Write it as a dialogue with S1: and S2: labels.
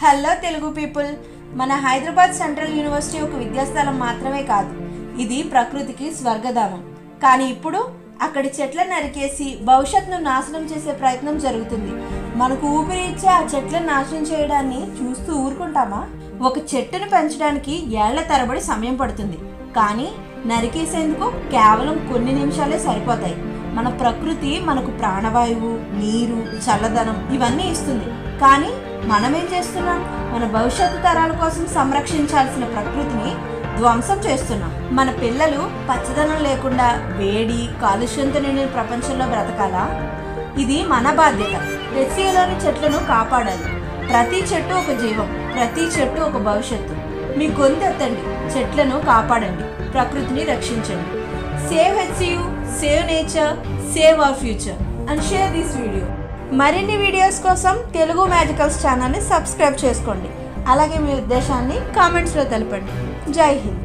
S1: Hello Telugu people, మన Hyderabad central university ఒక విద్యాస్థలం మాత్రమే కాదు, ఇది ప్రకృతికి స్వర్గధామం. కానీ ఇప్పుడు అక్కడి చెట్లను నరికేసి భవిష్యత్తును నాశనం చేసే ప్రయత్నం జరుగుతుంది. మనకు ఊపిరి ఇచ్చే ఆ చెట్లను నాశనం చేయడాన్ని చూస్తూ ఊరుకుంటామా? ఒక చెట్టును పెంచడానికి ఏళ్ల తరబడి సమయం పడుతుంది, కానీ నరికేసేందుకు కేవలం కొన్ని నిమిషాలే సరిపోతాయి. మన ప్రకృతి మనకు ప్రాణవాయువు, నీరు, చల్లదనం ఇవన్నీ ఇస్తుంది. కానీ మనమేం చేస్తున్నాం? మన భవిష్యత్తు తరాల కోసం సంరక్షించాల్సిన ప్రకృతిని ధ్వంసం చేస్తున్నాం. మన పిల్లలు పచ్చదనం లేకుండా వేడి, కాలుష్యంతో నిండిన ప్రపంచంలో బ్రతకాలా? ఇది మన బాధ్యత. హెచ్సిఏలోని చెట్లను కాపాడాలి. ప్రతి చెట్టు ఒక జీవం, ప్రతి చెట్టు ఒక భవిష్యత్తు. మీ గొంతెత్తండి, చెట్లను కాపాడండి, ప్రకృతిని రక్షించండి. Save HCU, save nature, save our future and share this video. మరిన్ని వీడియోస్ కోసం తెలుగు మ్యాజికల్స్ ఛానల్ని సబ్స్క్రైబ్ చేసుకోండి. అలాగే మీ ఉద్దేశాన్ని కామెంట్స్లో తెలపండి. జై హింద్.